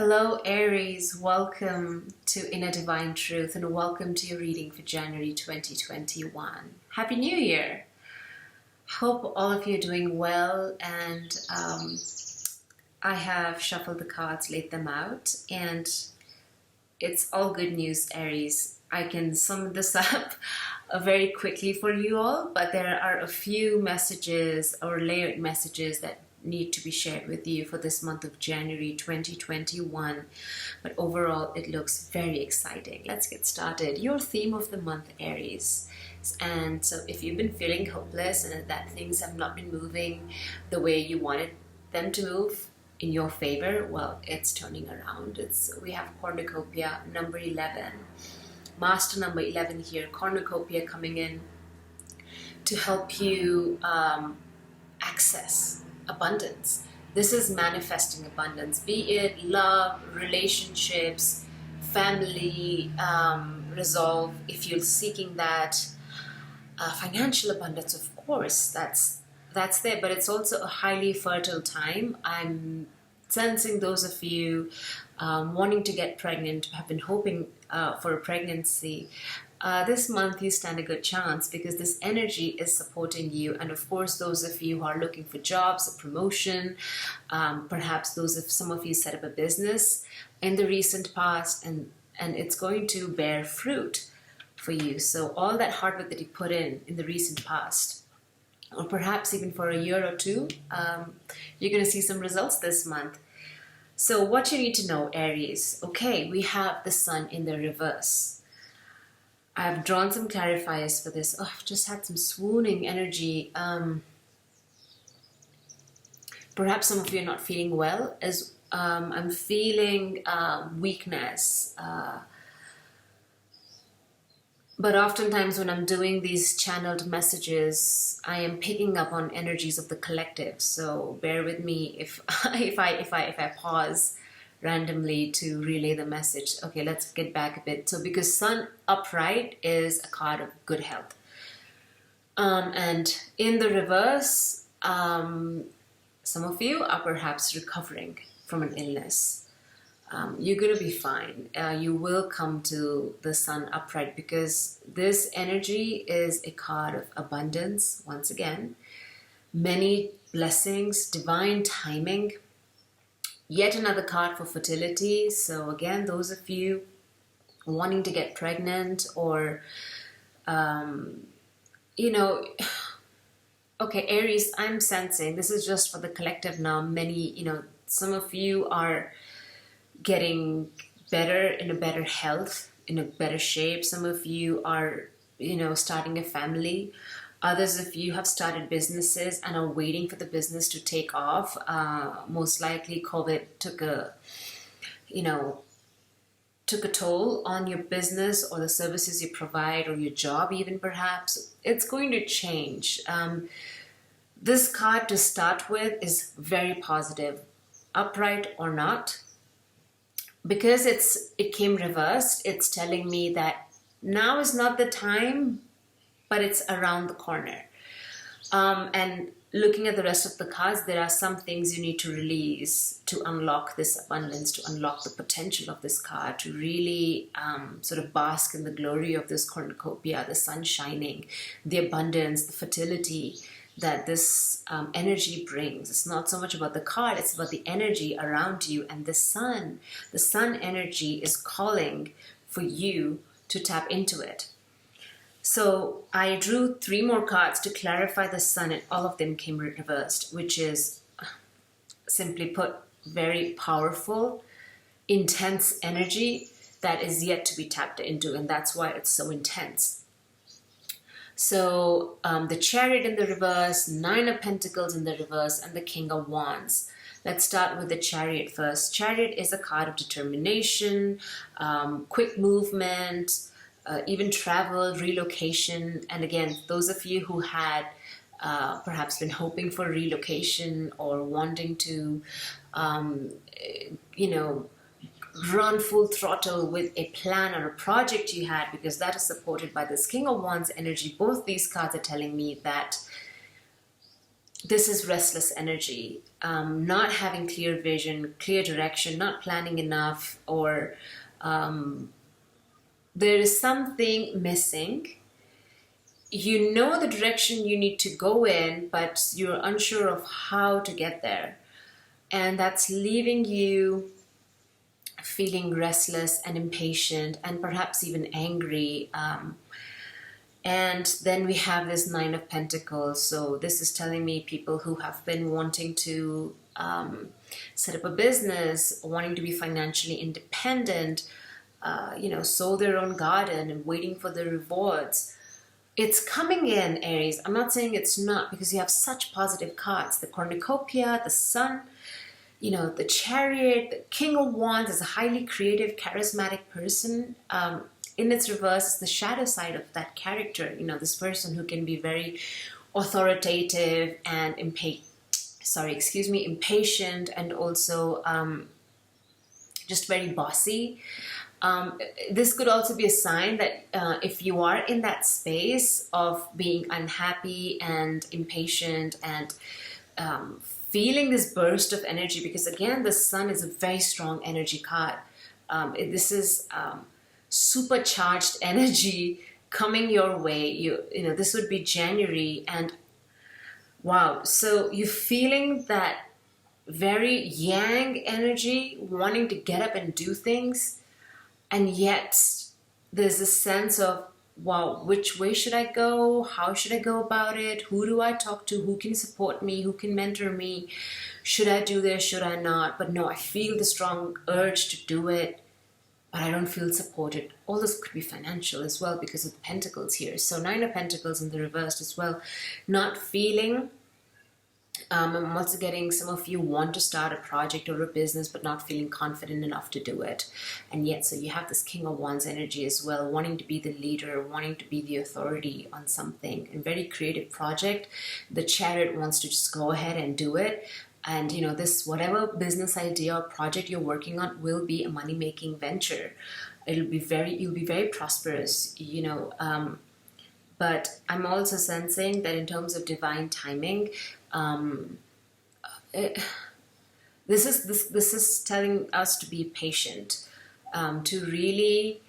Hello Aries, welcome to Inner Divine Truth and welcome to your reading for January 2021. Happy New Year! Hope all of you are doing well, and I have shuffled the cards, laid them out, and it's all good news, Aries. I can sum this up very quickly for you all, but there are a few messages or layered messages that need to be shared with you for this month of January 2021. But overall, it looks very exciting. Let's get started. Your theme of the month, Aries. And so if you've been feeling hopeless and that things have not been moving the way you wanted them to move in your favor, well, it's turning around. We have cornucopia number 11. Master number 11 here, cornucopia coming in to help you access abundance. This is manifesting abundance, be it love, relationships, family, resolve. If you're seeking that financial abundance, of course, that's there, but it's also a highly fertile time. I'm sensing those of you wanting to get pregnant, have been hoping for a pregnancy. This month you stand a good chance because this energy is supporting you. And of course, those of you who are looking for jobs, a promotion, perhaps some of you set up a business in the recent past, and it's going to bear fruit for you. So all that hard work that you put in the recent past, or perhaps even for a year or two, you're going to see some results this month. So what you need to know, Aries, okay, we have the sun in the reverse. I've drawn some clarifiers for this. Oh, I've just had some swooning energy. Perhaps some of you are not feeling well. As I'm feeling weakness. But oftentimes when I'm doing these channeled messages, I am picking up on energies of the collective. So bear with me if I pause randomly to relay the message. Okay, let's get back a bit. So because sun upright is a card of good health. And in the reverse, some of you are perhaps recovering from an illness. You're going to be fine. You will come to the sun upright because this energy is a card of abundance, once again. Many blessings, divine timing. Yet another card for fertility. So again, those of you wanting to get pregnant or, okay, Aries, I'm sensing, this is just for the collective now. Some of you are getting better, in a better health, in a better shape. Some of you are, starting a family. Others of you have started businesses and are waiting for the business to take off. Most likely COVID took a toll on your business or the services you provide or your job even perhaps. It's going to change. This card to start with is very positive, upright or not. Because it came reversed, it's telling me that now is not the time, but it's around the corner. And looking at the rest of the cards, there are some things you need to release to unlock this abundance, to unlock the potential of this card, to really sort of bask in the glory of this cornucopia, the sun shining, the abundance, the fertility that this energy brings. It's not so much about the card, it's about the energy around you. And the sun energy is calling for you to tap into it. So I drew 3 more cards to clarify the sun, and all of them came reversed, which is, simply put, very powerful, intense energy that is yet to be tapped into, and that's why it's so intense. So the Chariot in the reverse, 9 of Pentacles in the reverse, and the King of Wands. Let's start with the Chariot first. Chariot is a card of determination, quick movement, even travel, relocation. And again, those of you who had perhaps been hoping for relocation or wanting to, run full throttle with a plan or a project you had, because that is supported by this King of Wands energy. Both these cards are telling me that this is restless energy, not having clear vision, clear direction, not planning enough, or there is something missing. You know the direction you need to go in, but you're unsure of how to get there. And that's leaving you feeling restless and impatient and perhaps even angry. And then we have this Nine of Pentacles. So this is telling me people who have been wanting to set up a business, wanting to be financially independent, sow their own garden and waiting for the rewards. It's coming in, Aries. I'm not saying it's not, because you have such positive cards. The cornucopia, the sun, the Chariot, the King of Wands is a highly creative, charismatic person. In its reverse is the shadow side of that character. This person who can be very authoritative and impatient, and also just very bossy. This could also be a sign that if you are in that space of being unhappy and impatient and feeling this burst of energy, because again, the sun is a very strong energy card. This is supercharged energy coming your way. This would be January, and wow, so you're feeling that very yang energy, wanting to get up and do things. And yet there's a sense of, wow, which way should I go? How should I go about it? Who do I talk to? Who can support me? Who can mentor me? Should I do this? Should I not? But no, I feel the strong urge to do it, but I don't feel supported. All this could be financial as well because of the Pentacles here. So Nine of Pentacles in the reverse as well. Not feeling... I'm also getting some of you want to start a project or a business but not feeling confident enough to do it. And yet, so you have this King of Wands energy as well, wanting to be the leader, wanting to be the authority on something, a very creative project. The Chariot wants to just go ahead and do it. And this whatever business idea or project you're working on will be a money-making venture. You'll be very prosperous, but I'm also sensing that in terms of divine timing, this is telling us to be patient, to really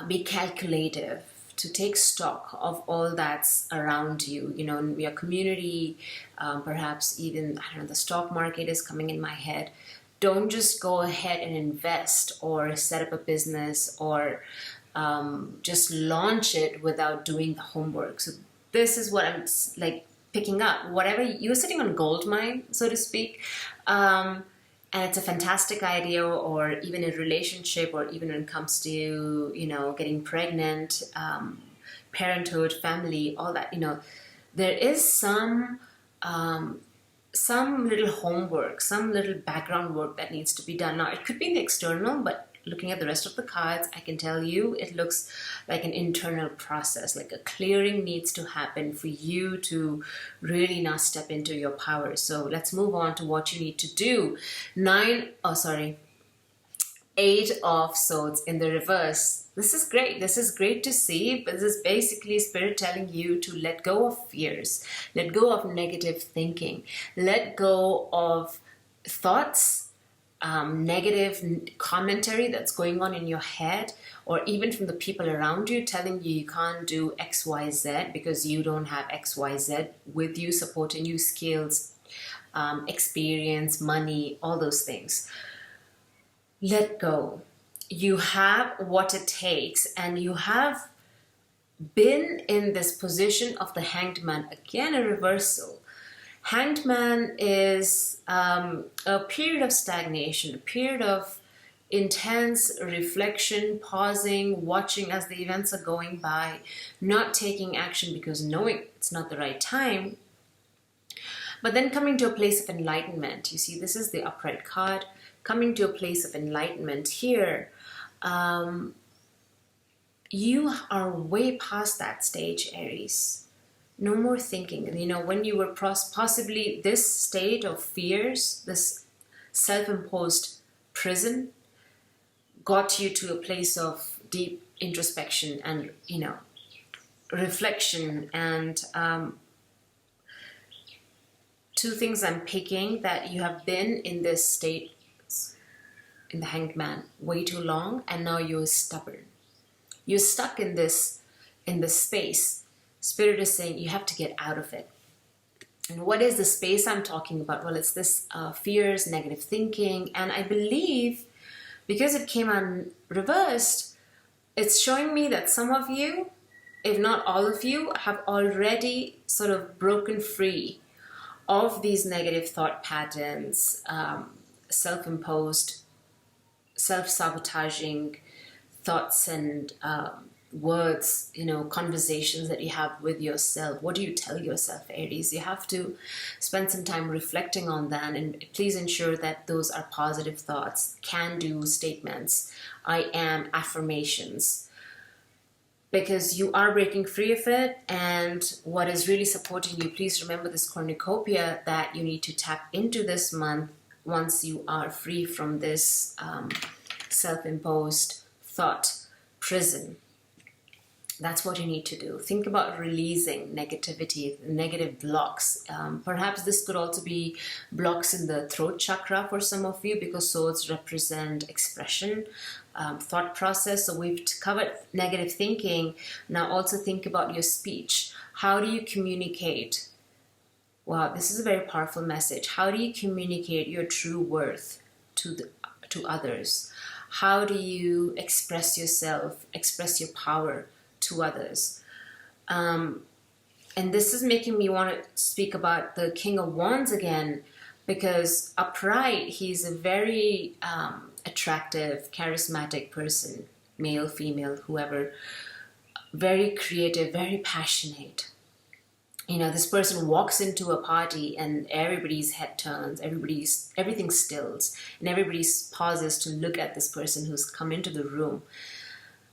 be calculative, to take stock of all that's around you, in your community, perhaps even, the stock market is coming in my head. Don't just go ahead and invest or set up a business or just launch it without doing the homework. So this is what I'm picking up. Whatever you're sitting on gold mine, so to speak, and it's a fantastic idea, or even a relationship, or even when it comes to getting pregnant, parenthood, family, all that. There is some little homework, some little background work that needs to be done. Now, it could be in the external, but looking at the rest of the cards, I can tell you it looks like an internal process, like a clearing needs to happen for you to really now step into your power. So let's move on to what you need to do. Eight of Swords in the reverse. This is great. This is great to see, but this is basically Spirit telling you to let go of fears, let go of negative thinking, let go of thoughts, negative commentary that's going on in your head, or even from the people around you telling you can't do XYZ because you don't have XYZ with you, supporting you, skills, experience, money, all those things. Let go. You have what it takes, and you have been in this position of the Hanged Man. Again, a reversal. Hanged Man is a period of stagnation, a period of intense reflection, pausing, watching as the events are going by, not taking action because knowing it's not the right time, but then coming to a place of enlightenment. You see, this is the upright card, coming to a place of enlightenment here. You are way past that stage, Aries. No more thinking. When you were possibly this state of fears, this self-imposed prison, got you to a place of deep introspection and, reflection and two things I'm picking: that you have been in this state, in the Hanged Man, way too long, and now you're stubborn. You're stuck in this space. Spirit is saying you have to get out of it. And what is the space I'm talking about? Well, it's this fears, negative thinking, and I believe because it came on reversed, it's showing me that some of you, if not all of you, have already sort of broken free of these negative thought patterns, self-imposed, self-sabotaging thoughts and words, conversations that you have with yourself. What do you tell yourself, Aries? You have to spend some time reflecting on that, and please ensure that those are positive thoughts, can-do statements, I am affirmations, because you are breaking free of it. And what is really supporting you, please remember this cornucopia that you need to tap into this month once you are free from this self-imposed thought prison. That's what you need to do. Think about releasing negativity, negative blocks. Perhaps this could also be blocks in the throat chakra for some of you, because swords represent expression, thought process. So we've covered negative thinking. Now also think about your speech. How do you communicate? Wow, this is a very powerful message. How do you communicate your true worth to others? How do you express yourself, express your power to others? And this is making me want to speak about the King of Wands again, because upright, he's a very attractive, charismatic person, male, female, whoever, very creative, very passionate. This person walks into a party and everybody's head turns, everything stills, and everybody pauses to look at this person who's come into the room.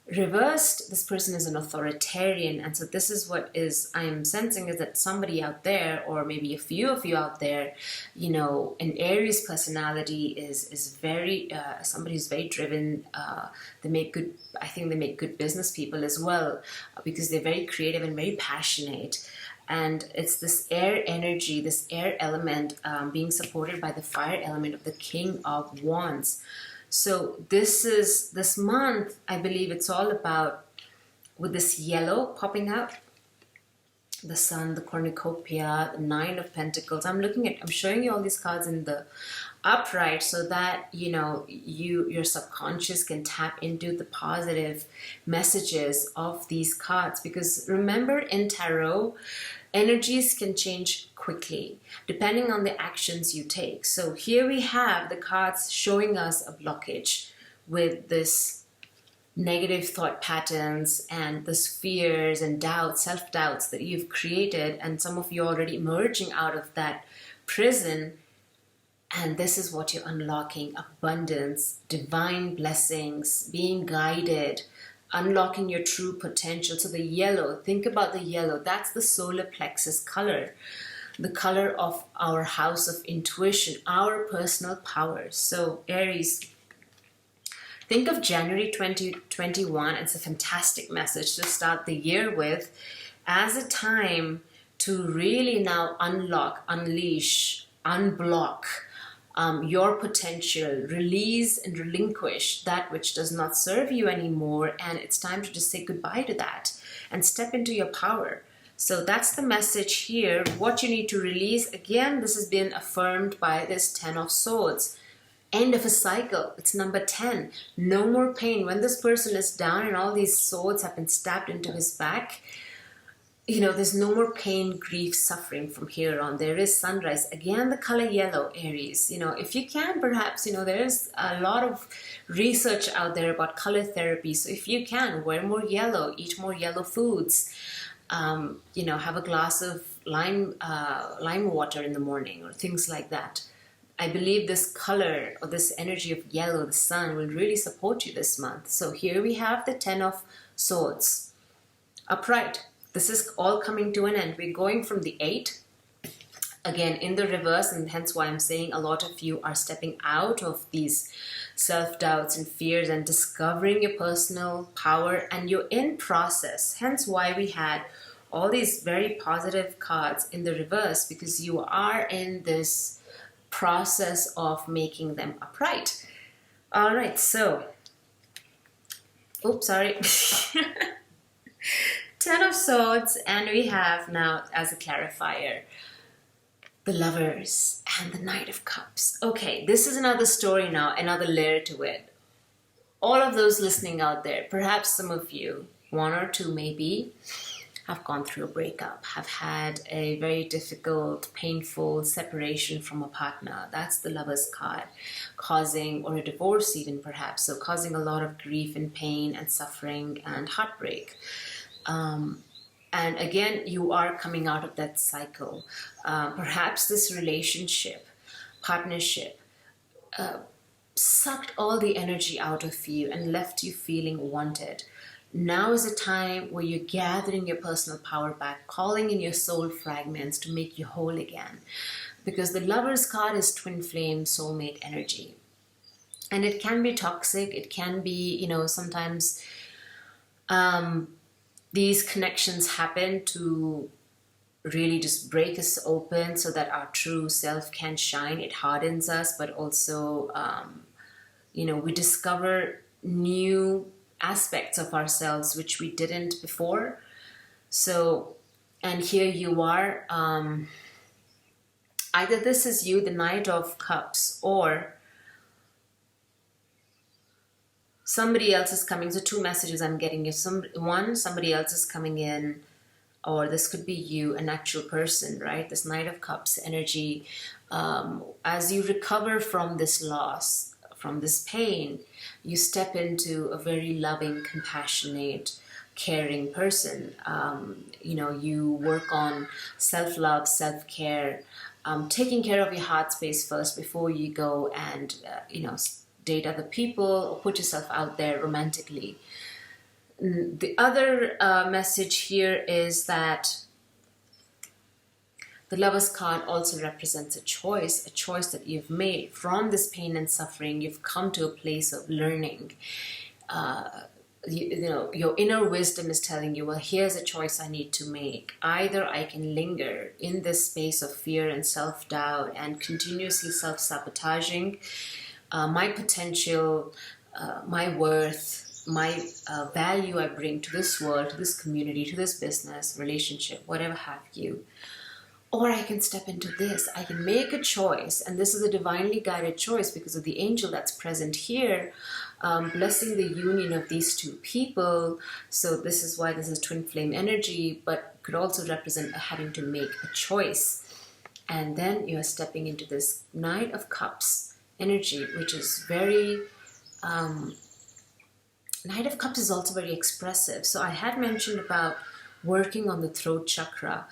Reversed, this person is an authoritarian, and so this is what I'm sensing, is that somebody out there, or maybe a few of you out there, an Aries personality is very somebody who's very driven. They make good business people as well, because they're very creative and very passionate. And it's this air energy, this air element being supported by the fire element of the King of Wands. So this month, I believe it's all about, with this yellow popping out, the Sun, the cornucopia, the Nine of Pentacles. I'm showing you all these cards in the upright so that, your subconscious can tap into the positive messages of these cards. Because remember, in tarot, energies can change quickly depending on the actions you take. So here we have the cards showing us a blockage with this negative thought patterns and this fears and doubts, self-doubts that you've created, and some of you already emerging out of that prison. And this is what you're unlocking: abundance, divine blessings, being guided, unlocking your true potential. So the yellow, think about the yellow, that's the solar plexus color, the color of our house of intuition, our personal power. So Aries, think of January 2021. It's a fantastic message to start the year with, as a time to really now unlock, unleash, unblock your potential, release and relinquish that which does not serve you anymore. And it's time to just say goodbye to that and step into your power. So that's the message here. What you need to release, again, this has been affirmed by this 10 of Swords. End of a cycle. It's number 10. No more pain. When this person is down and all these swords have been stabbed into his back, there's no more pain, grief, suffering from here on. There is sunrise. Again, the color yellow, Aries. If you can, perhaps, there's a lot of research out there about color therapy. So if you can, wear more yellow, eat more yellow foods, have a glass of lime water in the morning, or things like that. I believe this color, or this energy of yellow, the sun, will really support you this month. So here we have the 10 of Swords. Upright. This is all coming to an end. We're going from the 8, again, in the reverse, and hence why I'm saying a lot of you are stepping out of these self-doubts and fears and discovering your personal power, and you're in process. Hence why we had all these very positive cards in the reverse, because you are in this process of making them upright. All right, so, oops, sorry. 10 of Swords, and we have now as a clarifier, the Lovers and the Knight of Cups. Okay, this is another story now, another layer to it. All of those listening out there, perhaps some of you, one or two maybe, have gone through a breakup, have had a very difficult, painful separation from a partner. That's the Lover's card, causing, or a divorce even perhaps, so causing a lot of grief and pain and suffering and heartbreak. And again, you are coming out of that cycle. Perhaps this relationship, partnership, sucked all the energy out of you and left you feeling wanted. Now is a time where you're gathering your personal power back, calling in your soul fragments to make you whole again. Because the Lover's card is twin flame soulmate energy. And it can be toxic. It can be, sometimes these connections happen to really just break us open so that our true self can shine. It hardens us, but also, we discover new aspects of ourselves which we didn't before. So, and here you are, either this is you, the Knight of Cups, or somebody else is coming. So two messages I'm getting is somebody else is coming in, or this could be you, an actual person, right? This Knight of Cups energy, as you recover from this loss, from this pain, you step into a very loving, compassionate, caring person. You work on self-love, self-care, taking care of your heart space first before you go and, date other people or put yourself out there romantically. The other message here is that the Lover's card also represents a choice that you've made. From this pain and suffering, you've come to a place of learning. Your inner wisdom is telling you, well, here's a choice I need to make. Either I can linger in this space of fear and self-doubt and continuously self-sabotaging my potential, my worth, my value I bring to this world, to this community, to this business, relationship, whatever have you. Or I can step into this. I can make a choice, and this is a divinely guided choice because of the angel that's present here, blessing the union of these two people. So this is why this is twin flame energy, but could also represent having to make a choice. And then you're stepping into this Knight of Cups energy, which is very... Knight of Cups is also very expressive. So I had mentioned about working on the throat chakra.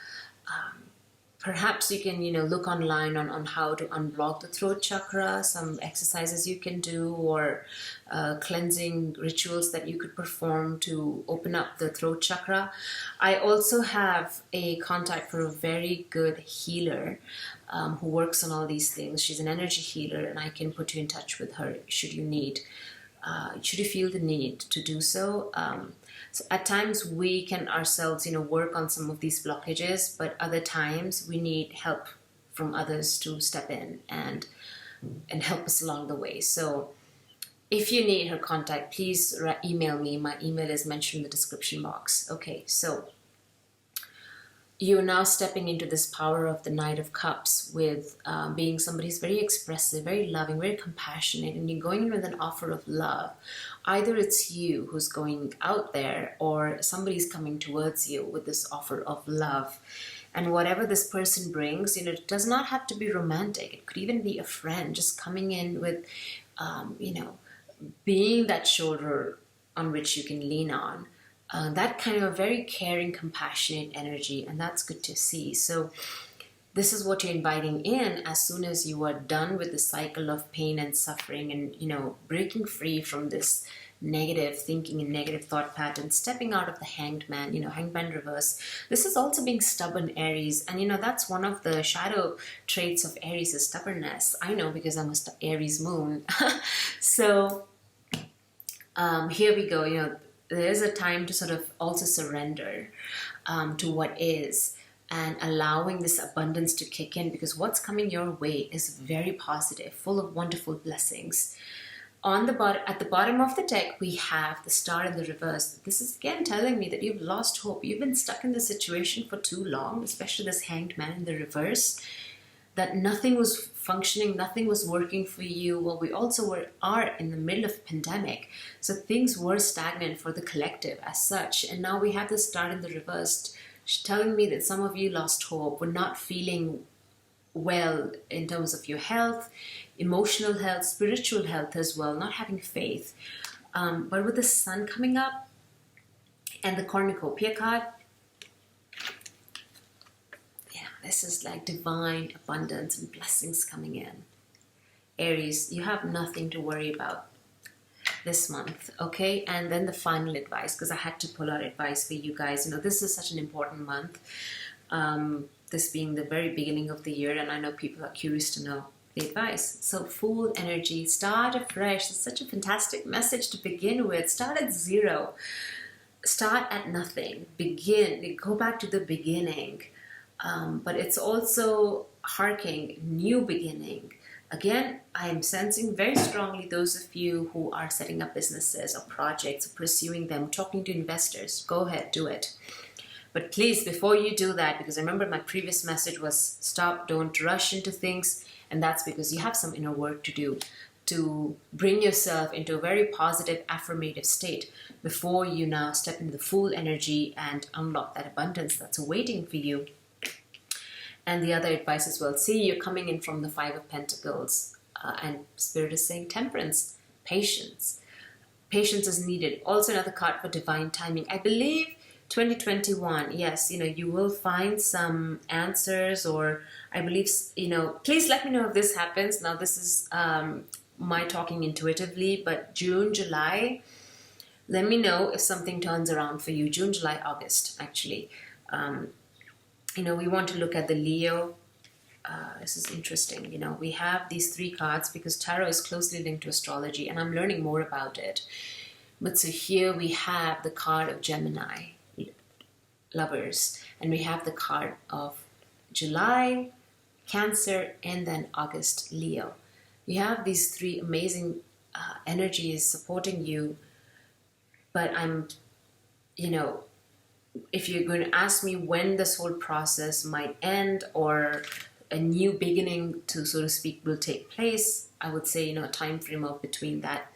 Perhaps you can, look online on how to unblock the throat chakra, some exercises you can do, or cleansing rituals that you could perform to open up the throat chakra. I also have a contact for a very good healer who works on all these things. She's an energy healer, and I can put you in touch with her should you feel the need to do so. So at times we can ourselves, work on some of these blockages, but other times we need help from others to step in and help us along the way. So if you need her contact, please email me. My email is mentioned in the description box. Okay, so you're now stepping into this power of the Knight of Cups with being somebody who's very expressive, very loving, very compassionate, and you're going in with an offer of love. Either it's you who's going out there, or somebody's coming towards you with this offer of love. And whatever this person brings, it does not have to be romantic. It could even be a friend just coming in with, being that shoulder on which you can lean on. That kind of very caring, compassionate energy, and that's good to see. So this is what you're inviting in as soon as you are done with the cycle of pain and suffering and, breaking free from this negative thinking and negative thought pattern, stepping out of the Hanged Man, Hanged Man reverse. This is also being stubborn, Aries. And, that's one of the shadow traits of Aries is stubbornness. I know because I'm a Aries moon. So here we go, there is a time to sort of also surrender to what is, and allowing this abundance to kick in, because what's coming your way is very positive, full of wonderful blessings. On the bottom, at the bottom of the deck, we have the Star in the reverse. This is again telling me that you've lost hope. You've been stuck in this situation for too long, especially this Hanged Man in the reverse, that nothing was functioning, nothing was working for you. Well, we also are in the middle of a pandemic, so things were stagnant for the collective as such. And now we have the Star in the reverse telling me that some of you lost hope, were not feeling well in terms of your health, emotional health, spiritual health as well, not having faith. But with the Sun coming up and the cornucopia card, yeah, this is like divine abundance and blessings coming in. Aries, you have nothing to worry about this month, okay? And then the final advice, because I had to pull out advice for you guys. You know, this is such an important month, this being the very beginning of the year, and I know people are curious to know the advice. So Fool energy, start afresh. It's such a fantastic message to begin with. Start at zero, start at nothing, begin, go back to the beginning. But it's also harking, new beginning. Again, I am sensing very strongly those of you who are setting up businesses or projects, pursuing them, talking to investors, go ahead, do it. But please, before you do that, because I remember my previous message was stop, don't rush into things. And that's because you have some inner work to do to bring yourself into a very positive, affirmative state before you now step into the Fool energy and unlock that abundance that's awaiting for you. And the other advice as well, see, you're coming in from the Five of Pentacles, and Spirit is saying Temperance, patience. Patience is needed. Also another card for divine timing. I believe 2021, yes, you know, you will find some answers, or I believe, you know, please let me know if this happens. Now, this is my talking intuitively, but June, July, let me know if something turns around for you. June, July, August, actually. You know, we want to look at the Leo. This is interesting. You know, we have these three cards because tarot is closely linked to astrology, and I'm learning more about it. But so here we have the card of Gemini, Lovers, and we have the card of July, Cancer, and then August, Leo. You have these three amazing energies supporting you, but I'm, you know, if you're going to ask me when this whole process might end or a new beginning, to so to speak, will take place, I would say, you know, a time frame of between that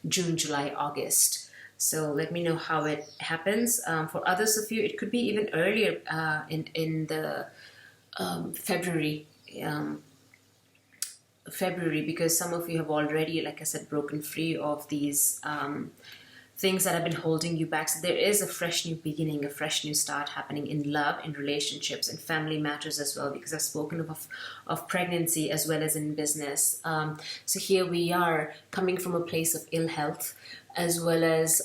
June, July, August. So let me know how it happens. For others of you, it could be even earlier in the February, because some of you have already, like I said, broken free of these things that have been holding you back. So there is a fresh new beginning, a fresh new start happening in love, in relationships, in family matters as well, because I've spoken of pregnancy as well as in business. So here we are coming from a place of ill health, as well as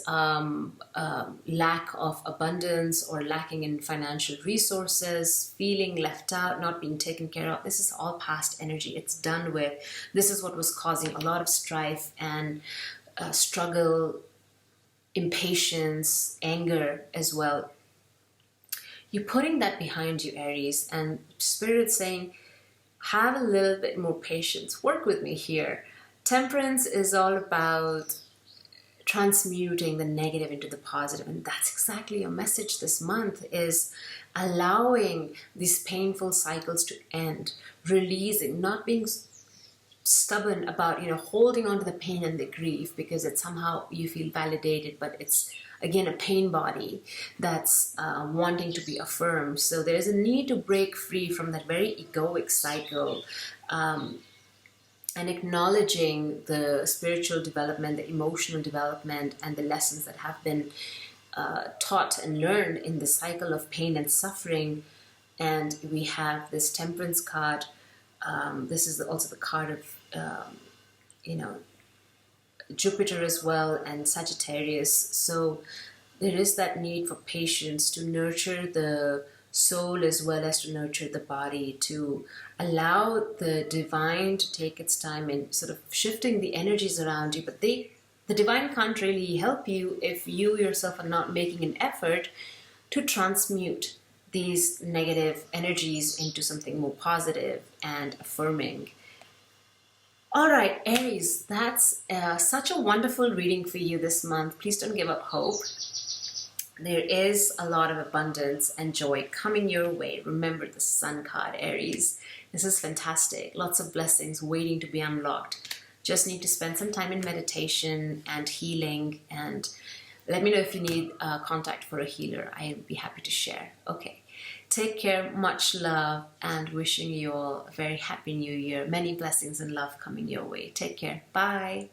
lack of abundance or lacking in financial resources, feeling left out, not being taken care of. This is all past energy. It's done with. This is what was causing a lot of strife and struggle, impatience, anger as well. You're putting that behind you, Aries, and Spirit is saying, have a little bit more patience. Work with me here. Temperance is all about transmuting the negative into the positive, and that's exactly your message this month, is allowing these painful cycles to end, releasing, not being stubborn about, you know, holding on to the pain and the grief because it's somehow you feel validated, but it's again a pain body that's wanting to be affirmed. So there's a need to break free from that very egoic cycle, and acknowledging the spiritual development, the emotional development, and the lessons that have been taught and learned in the cycle of pain and suffering. And we have this Temperance card. This is also the card of, you know, Jupiter as well, and Sagittarius. So there is that need for patience to nurture the soul as well as to nurture the body, to allow the divine to take its time in sort of shifting the energies around you. But they The divine can't really help you if you yourself are not making an effort to transmute these negative energies into something more positive and affirming. All right, Aries, that's such a wonderful reading for you this month. Please don't give up hope. There is a lot of abundance and joy coming your way. Remember the Sun card, Aries. This is fantastic. Lots of blessings waiting to be unlocked. Just need to spend some time in meditation and healing, and let me know if you need contact for a healer. I'd be happy to share. Okay. Take care, much love, and wishing you all a very happy new year. Many blessings and love coming your way. Take care. Bye.